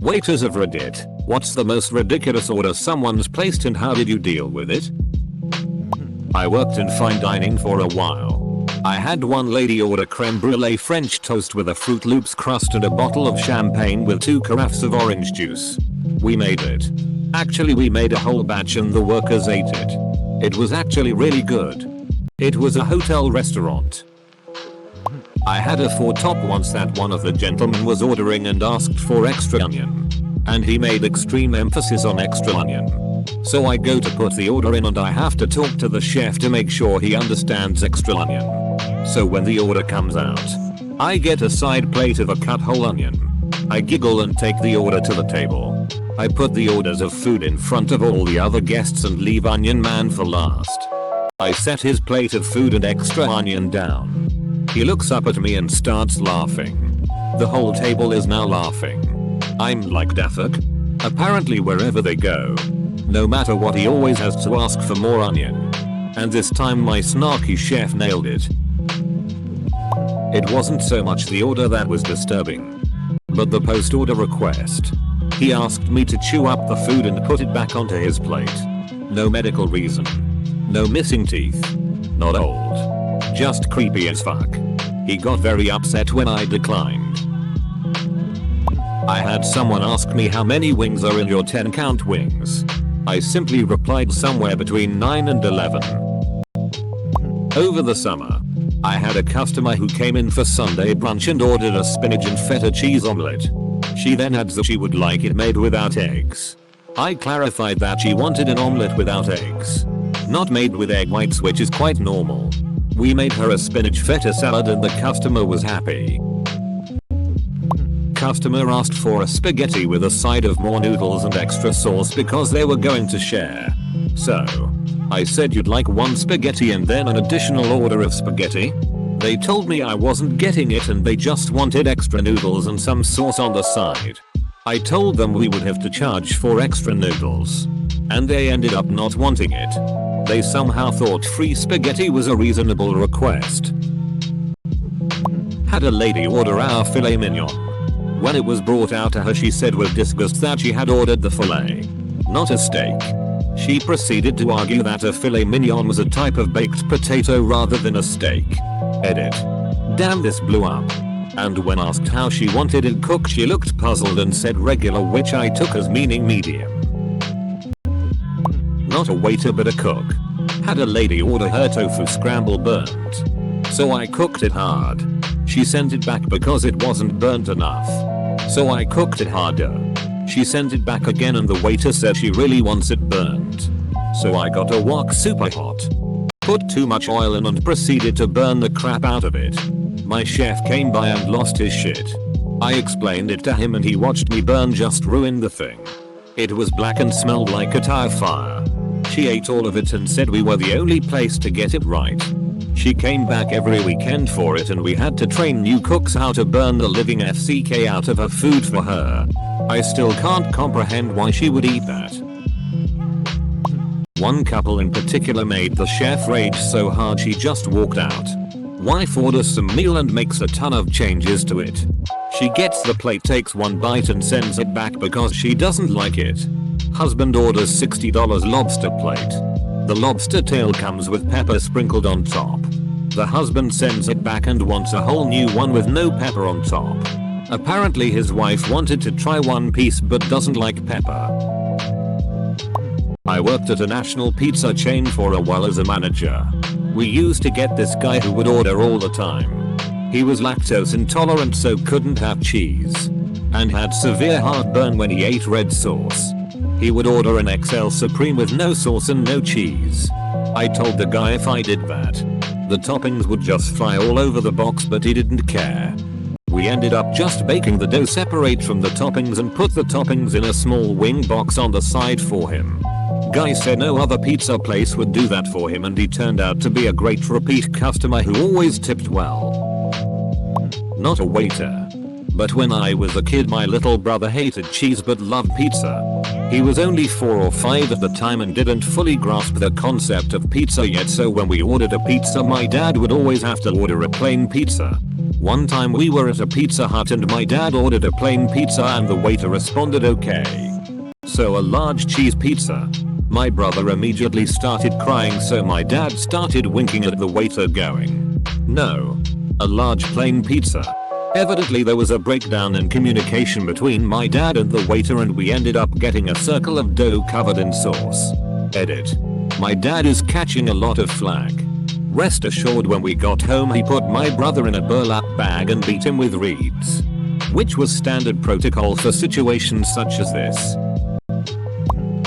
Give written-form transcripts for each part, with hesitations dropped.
Waiters of Reddit, what's the most ridiculous order someone's placed and how did you deal with it? I worked in fine dining for a while. I had one lady order creme brulee French toast with a Fruit Loops crust and a bottle of champagne with 2 carafes of orange juice. We made it. Actually, we made a whole batch and the workers ate it. It was actually really good. It was a hotel restaurant. I had a 4-top once that one of the gentlemen was ordering and asked for extra onion. And he made extreme emphasis on extra onion. So I go to put the order in and I have to talk to the chef to make sure he understands extra onion. So when the order comes out, I get a side plate of a cut whole onion. I giggle and take the order to the table. I put the orders of food in front of all the other guests and leave Onion Man for last. I set his plate of food and extra onion down. He looks up at me and starts laughing. The whole table is now laughing. I'm like Daffok. Apparently wherever they go, no matter what he always has to ask for more onion. And this time my snarky chef nailed it. It wasn't so much the order that was disturbing, but the post-order request. He asked me to chew up the food and put it back onto his plate. No medical reason. No missing teeth. Not old. Just creepy as fuck. He got very upset when I declined. I had someone ask me how many wings are in your 10 count wings. I simply replied somewhere between 9 and 11. Over the summer, I had a customer who came in for Sunday brunch and ordered a spinach and feta cheese omelette. She then adds that she would like it made without eggs. I clarified that she wanted an omelette without eggs, not made with egg whites, which is quite normal. We made her a spinach feta salad and the customer was happy. Customer asked for a spaghetti with a side of more noodles and extra sauce because they were going to share. So I said, you'd like one spaghetti and then an additional order of spaghetti? They told me I wasn't getting it and they just wanted extra noodles and some sauce on the side. I told them we would have to charge for extra noodles. And they ended up not wanting it. They somehow thought free spaghetti was a reasonable request. Had a lady order our filet mignon. When it was brought out to her, she said with disgust that she had ordered the filet, not a steak. She proceeded to argue that a filet mignon was a type of baked potato rather than a steak. Edit. Damn, this blew up. And when asked how she wanted it cooked, she looked puzzled and said regular, which I took as meaning medium. Not a waiter but a cook. Had a lady order her tofu scramble burnt. So I cooked it hard. She sent it back because it wasn't burnt enough. So I cooked it harder. She sent it back again and the waiter said she really wants it burnt. So I got a wok super hot. Put too much oil in and proceeded to burn the crap out of it. My chef came by and lost his shit. I explained it to him and he watched me burn, just ruined the thing. It was black and smelled like a tire fire. She ate all of it and said we were the only place to get it right. She came back every weekend for it and we had to train new cooks how to burn the living FCK out of her food for her. I still can't comprehend why she would eat that. One couple in particular made the chef rage so hard she just walked out. Wife orders some meal and makes a ton of changes to it. She gets the plate, takes one bite and sends it back because she doesn't like it. Husband orders $60 lobster plate. The lobster tail comes with pepper sprinkled on top. The husband sends it back and wants a whole new one with no pepper on top. Apparently his wife wanted to try one piece but doesn't like pepper. I worked at a national pizza chain for a while as a manager. We used to get this guy who would order all the time. He was lactose intolerant so couldn't have cheese. And had severe heartburn when he ate red sauce. He would order an XL Supreme with no sauce and no cheese. I told the guy if I did that, the toppings would just fly all over the box, but he didn't care. We ended up just baking the dough separate from the toppings and put the toppings in a small wing box on the side for him. Guy said no other pizza place would do that for him and he turned out to be a great repeat customer who always tipped well. Not a waiter. But when I was a kid, my little brother hated cheese but loved pizza. He was only 4 or 5 at the time and didn't fully grasp the concept of pizza yet, so when we ordered a pizza my dad would always have to order a plain pizza. One time we were at a Pizza Hut and my dad ordered a plain pizza and the waiter responded okay. So a large cheese pizza. My brother immediately started crying, so my dad started winking at the waiter going, "No. A large plain pizza." Evidently there was a breakdown in communication between my dad and the waiter and we ended up getting a circle of dough covered in sauce. Edit. My dad is catching a lot of flack. Rest assured when we got home he put my brother in a burlap bag and beat him with reeds. Which was standard protocol for situations such as this.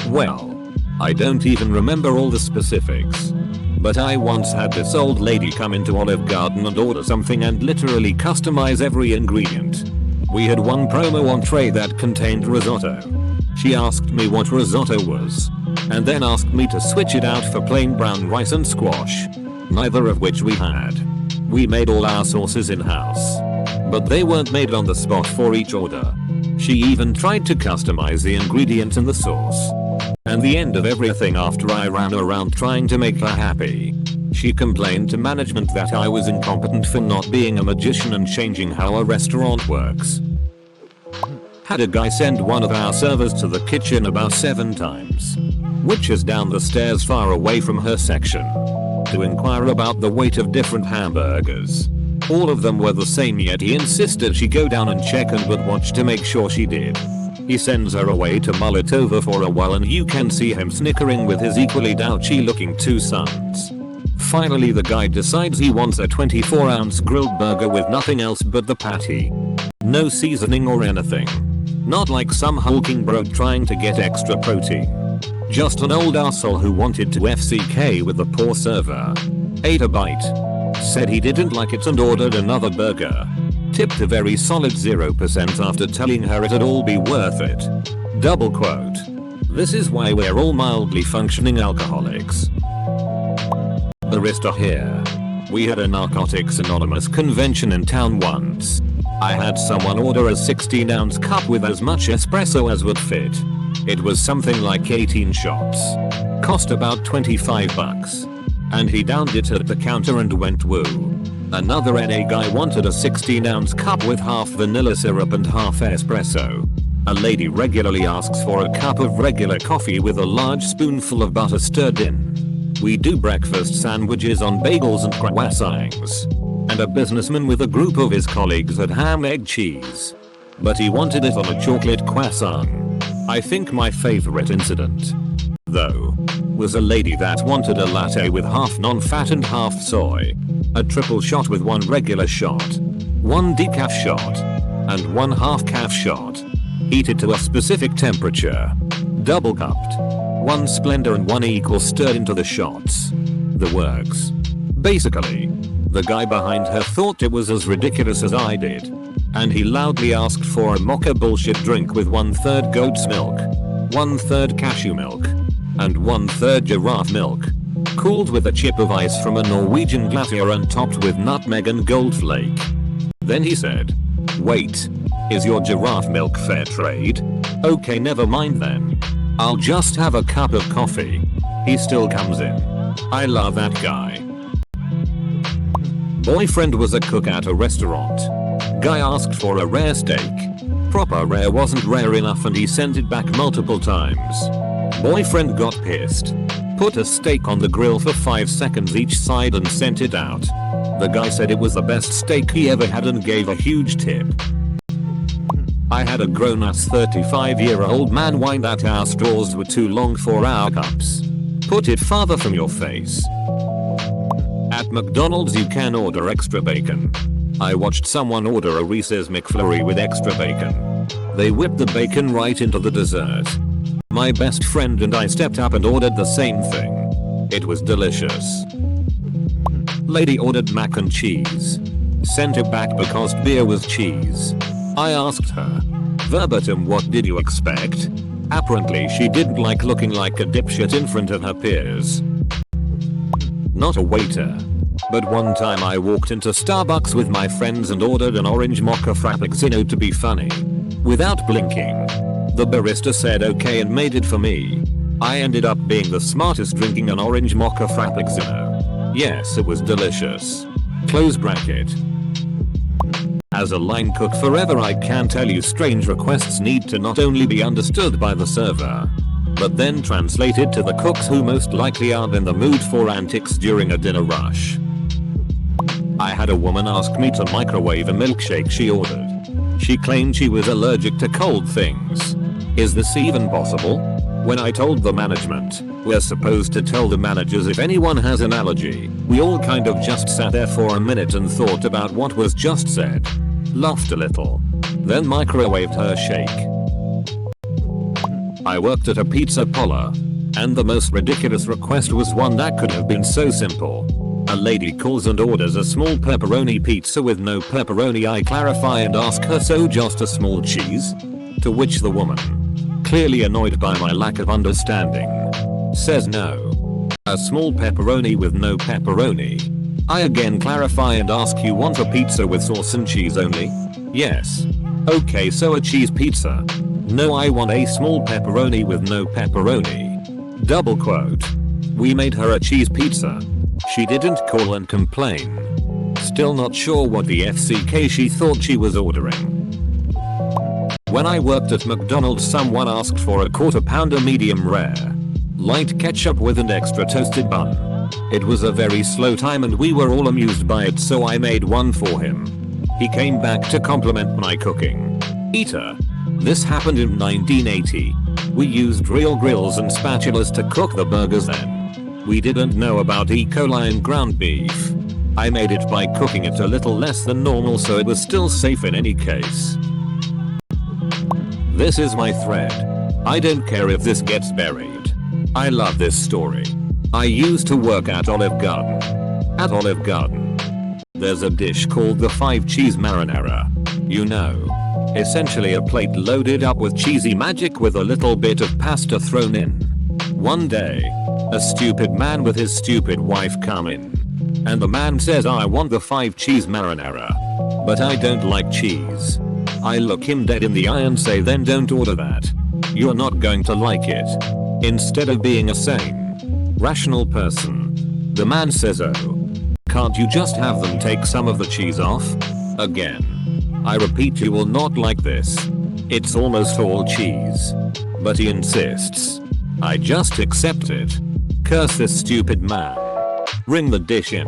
Well, I don't even remember all the specifics. But I once had this old lady come into Olive Garden and order something and literally customize every ingredient. We had one promo entree that contained risotto. She asked me what risotto was, and then asked me to switch it out for plain brown rice and squash, neither of which we had. We made all our sauces in-house, but they weren't made on the spot for each order. She even tried to customize the ingredients in the sauce. And the end of everything, after I ran around trying to make her happy, she complained to management that I was incompetent for not being a magician and changing how a restaurant works. Had a guy send one of our servers to the kitchen about 7 times, which is down the stairs far away from her section, to inquire about the weight of different hamburgers. All of them were the same, yet he insisted she go down and check and would watch to make sure she did. He sends her away to mull it over for a while and you can see him snickering with his equally douchy looking 2 sons. Finally the guy decides he wants a 24-ounce grilled burger with nothing else but the patty. No seasoning or anything. Not like some hulking bro trying to get extra protein. Just an old arsehole who wanted to FCK with the poor server. Ate a bite. Said he didn't like it and ordered another burger. Tipped a very solid 0% after telling her it'd all be worth it. Double quote. This is why we're all mildly functioning alcoholics. Barista here. We had a Narcotics Anonymous convention in town once. I had someone order a 16-ounce cup with as much espresso as would fit. It was something like 18 shots. Cost about $25. And he downed it at the counter and went woo. Another NA guy wanted a 16-ounce cup with half vanilla syrup and half espresso. A lady regularly asks for a cup of regular coffee with a large spoonful of butter stirred in. We do breakfast sandwiches on bagels and croissants. And a businessman with a group of his colleagues had ham, egg, cheese. But he wanted it on a chocolate croissant. I think my favorite incident, though, was a lady that wanted a latte with half non-fat and half soy. A triple shot with 1 regular shot, 1 decaf shot, and 1 half calf shot. Heated to a specific temperature. Double cupped. 1 Splendor and 1 equal stirred into the shots. The works. Basically, the guy behind her thought it was as ridiculous as I did. And he loudly asked for a mocha bullshit drink with 1/3 goat's milk, 1/3 cashew milk, and 1/3 giraffe milk. Cooled with a chip of ice from a Norwegian glacier and topped with nutmeg and gold flake. Then he said, "Wait, is your giraffe milk fair trade? Okay, never mind then. I'll just have a cup of coffee." He still comes in. I love that guy. Boyfriend was a cook at a restaurant. Guy asked for a rare steak. Proper rare wasn't rare enough and he sent it back multiple times. Boyfriend got pissed. Put a steak on the grill for 5 seconds each side and sent it out. The guy said it was the best steak he ever had and gave a huge tip. I had a grown-ass 35-year-old man whine that our straws were too long for our cups. Put it farther from your face. At McDonald's you can order extra bacon. I watched someone order a Reese's McFlurry with extra bacon. They whipped the bacon right into the dessert. My best friend and I stepped up and ordered the same thing. It was delicious. Lady ordered mac and cheese. Sent it back because beer was cheese. I asked her, verbatim, what did you expect? Apparently she didn't like looking like a dipshit in front of her peers. Not a waiter. But one time I walked into Starbucks with my friends and ordered an orange mocha frappuccino to be funny. Without blinking. The barista said okay and made it for me. I ended up being the smartest drinking an orange mocha frappuccino. Yes, it was delicious. Close bracket. As a line cook forever, I can tell you strange requests need to not only be understood by the server, but then translated to the cooks who most likely aren't in the mood for antics during a dinner rush. I had a woman ask me to microwave a milkshake she ordered. She claimed she was allergic to cold things. Is this even possible? When I told the management, we're supposed to tell the managers if anyone has an allergy, we all kind of just sat there for a minute and thought about what was just said. Laughed a little. Then microwaved her shake. I worked at a pizza parlor, and the most ridiculous request was one that could have been so simple. A lady calls and orders a small pepperoni pizza with no pepperoni. I clarify and ask her, so just a small cheese? To which the woman, clearly annoyed by my lack of understanding, says no. A small pepperoni with no pepperoni. I again clarify and ask, you want a pizza with sauce and cheese only? Yes. Okay, so a cheese pizza. No, I want a small pepperoni with no pepperoni. Double quote. We made her a cheese pizza. She didn't call and complain. Still not sure what the FCK she thought she was ordering. When I worked at McDonald's, someone asked for a quarter pounder medium rare, light ketchup with an extra toasted bun. It was a very slow time and we were all amused by it, so I made one for him. He came back to compliment my cooking. Eater. This happened in 1980. We used real grills and spatulas to cook the burgers then. We didn't know about E. coli and ground beef. I made it by cooking it a little less than normal so it was still safe in any case. This is my thread. I don't care if this gets buried. I love this story. I used to work at Olive Garden. At Olive Garden, there's a dish called the 5 cheese marinara. You know, essentially a plate loaded up with cheesy magic with a little bit of pasta thrown in. One day, a stupid man with his stupid wife come in. And the man says, I want the 5 cheese marinara. But I don't like cheese. I look him dead in the eye and say, then don't order that. You're not going to like it. Instead of being a sane, rational person, the man says, oh, can't you just have them take some of the cheese off? Again. I repeat, you will not like this. It's almost all cheese. But he insists. I just accept it. Curse this stupid man. Ring the dish in.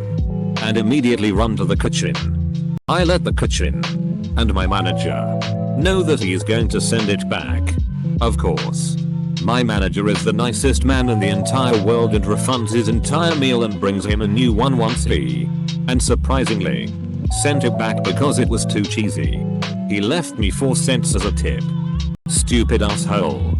And immediately run to the kitchen. I let the kitchen and my manager know that he is going to send it back. Of course. My manager is the nicest man in the entire world and refunds his entire meal and brings him a new one once he, and surprisingly, sent it back because it was too cheesy. He left me 4 cents as a tip. Stupid asshole.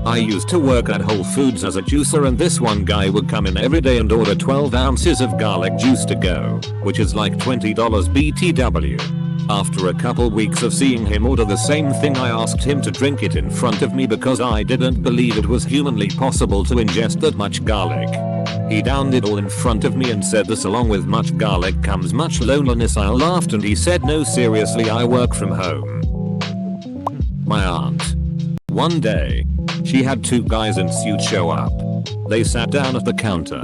I used to work at Whole Foods as a juicer, and this one guy would come in every day and order 12 ounces of garlic juice to go, which is like $20 BTW. After a couple weeks of seeing him order the same thing, I asked him to drink it in front of me because I didn't believe it was humanly possible to ingest that much garlic. He downed it all in front of me and said, this along with much garlic comes much loneliness. I laughed and he said, no, seriously, I work from home. My aunt. One day, she had 2 guys in suits show up. They sat down at the counter.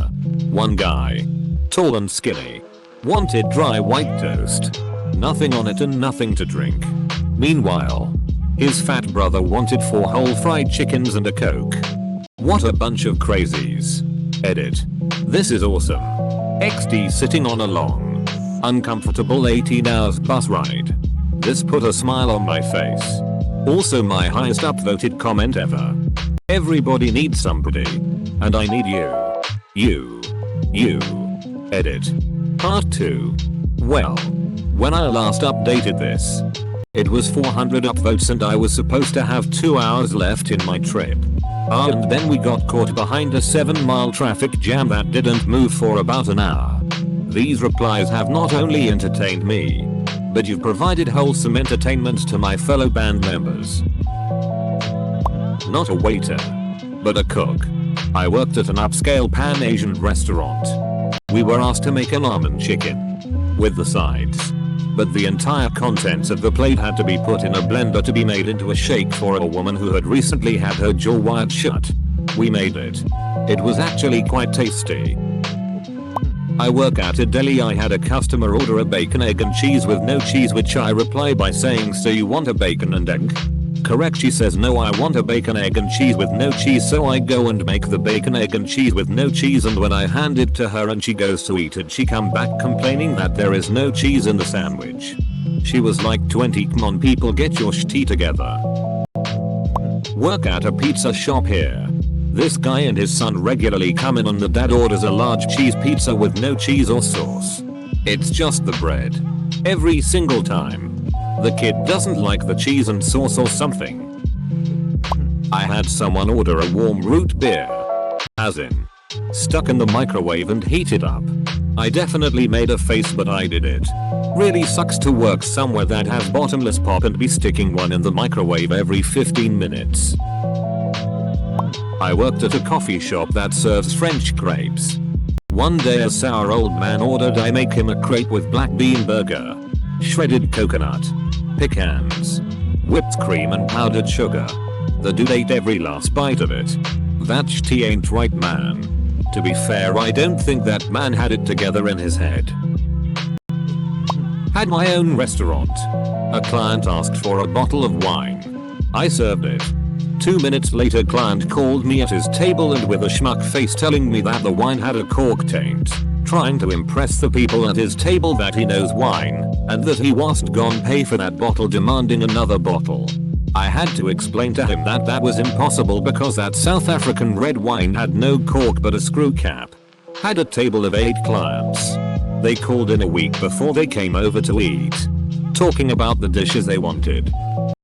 One guy, tall and skinny, wanted dry white toast. Nothing on it and nothing to drink. Meanwhile, his fat brother wanted 4 whole fried chickens and a Coke. What a bunch of crazies. Edit. This is awesome. XD sitting on a long, uncomfortable 18 hours bus ride. This put a smile on my face. Also my highest upvoted comment ever. Everybody needs somebody. And I need you. You. Edit. Part 2. Well, when I last updated this, it was 400 upvotes and I was supposed to have 2 hours left in my trip. And then we got caught behind a 7-mile traffic jam that didn't move for about an hour. These replies have not only entertained me, but you've provided wholesome entertainment to my fellow band members. Not a waiter, but a cook. I worked at an upscale Pan-Asian restaurant. We were asked to make an almond chicken with the sides, but the entire contents of the plate had to be put in a blender to be made into a shake for a woman who had recently had her jaw wired shut. We made it. It was actually quite tasty. I work at a deli. I had a customer order a bacon, egg and cheese with no cheese, which I reply by saying, so you want a bacon and egg? Correct. She says, no, I want a bacon, egg and cheese with no cheese. So I go and make the bacon, egg and cheese with no cheese, and when I hand it to her and she goes to eat it, she come back complaining that there is no cheese in the sandwich. She was like 20. Come on people, get your shit together. Work at a pizza shop here. This guy and his son regularly come in and the dad orders a large cheese pizza with no cheese or sauce. It's just the bread. Every single time. The kid doesn't like the cheese and sauce or something. I had someone order a warm root beer. As in, stuck in the microwave and heated up. I definitely made a face, but I did it. Really sucks to work somewhere that has bottomless pop and be sticking one in the microwave every 15 minutes. I worked at a coffee shop that serves French crepes. One day a sour old man ordered I make him a crepe with black bean burger, shredded coconut, pecans, whipped cream and powdered sugar. The dude ate every last bite of it. That shit ain't right, man. To be fair, I don't think that man had it together in his head. Had my own restaurant. A client asked for a bottle of wine. I served it. 2 minutes later, client called me at his table and with a schmuck face telling me that the wine had a cork taint, trying to impress the people at his table that he knows wine, and that he wasn't gonna pay for that bottle, demanding another bottle. I had to explain to him that that was impossible because that South African red wine had no cork but a screw cap. Had a table of 8 clients. They called in a week before they came over to eat, talking about the dishes they wanted.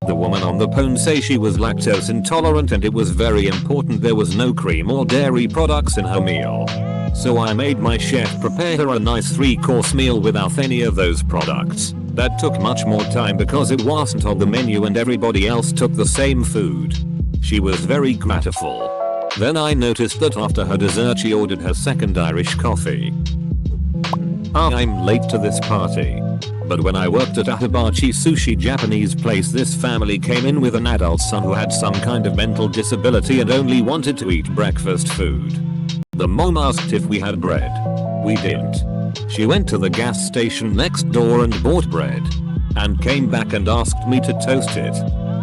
The woman on the phone says she was lactose intolerant and it was very important there was no cream or dairy products in her meal. So I made my chef prepare her a nice 3-course meal without any of those products. That took much more time because it wasn't on the menu and everybody else took the same food. She was very grateful. Then I noticed that after her dessert she ordered her second Irish coffee. I'm late to this party. But when I worked at a hibachi sushi Japanese place, this family came in with an adult son who had some kind of mental disability and only wanted to eat breakfast food. The mom asked if we had bread. We didn't. She went to the gas station next door and bought bread. And came back and asked me to toast it.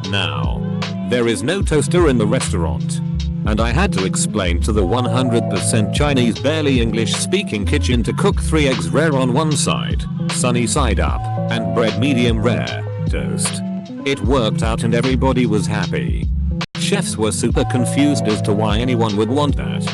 Now, there is no toaster in the restaurant. And I had to explain to the 100% Chinese barely English speaking kitchen to cook 3 eggs rare on one side, sunny side up, and bread medium rare, toast. It worked out and everybody was happy. Chefs were super confused as to why anyone would want that.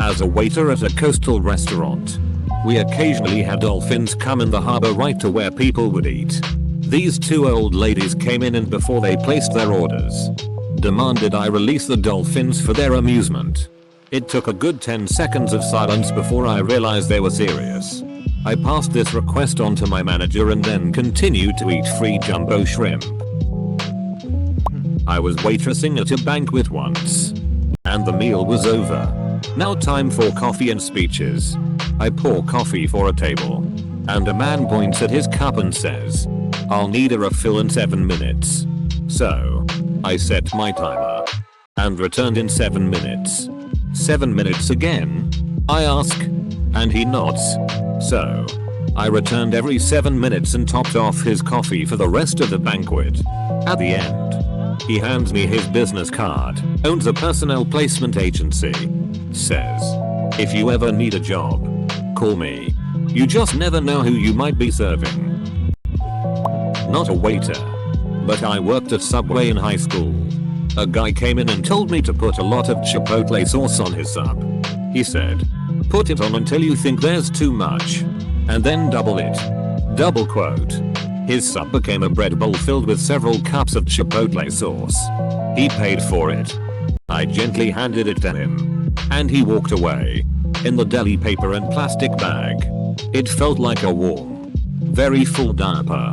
As a waiter at a coastal restaurant, we occasionally had dolphins come in the harbor right to where people would eat. These 2 old ladies came in and before they placed their orders, demanded I release the dolphins for their amusement. It took a good 10 seconds of silence before I realized they were serious. I passed this request on to my manager and then continued to eat free jumbo shrimp. I was waitressing at a banquet once. And the meal was over. Now time for coffee and speeches. I pour coffee for a table. And a man points at his cup and says, "I'll need a refill in 7 minutes." So, I set my timer. And returned in 7 minutes. 7 minutes again? I ask. And he nods. So, I returned every 7 minutes and topped off his coffee for the rest of the banquet. At the end, he hands me his business card, owns a personnel placement agency. Says, "If you ever need a job, call me. You just never know who you might be serving." Not a waiter. But I worked at Subway in high school. A guy came in and told me to put a lot of chipotle sauce on his sub. He said, "Put it on until you think there's too much. And then double it." Double quote. His sub became a bread bowl filled with several cups of chipotle sauce. He paid for it. I gently handed it to him. And he walked away. In the deli paper and plastic bag. It felt like a warm, very full diaper.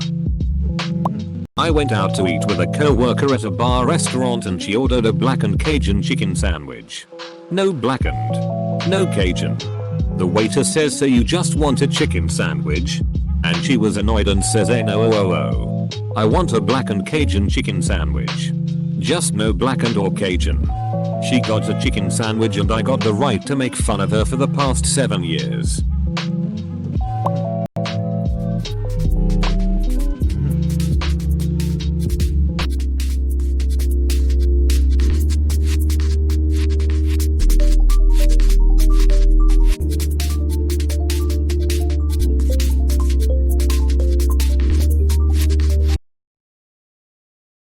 I went out to eat with a co-worker at a bar restaurant and she ordered a blackened Cajun chicken sandwich. No blackened. No Cajun. The waiter says, "So you just want a chicken sandwich?" And she was annoyed and says, "Hey no, I want a blackened Cajun chicken sandwich. Just no blackened or Cajun." She got a chicken sandwich and I got the right to make fun of her for the past 7 years.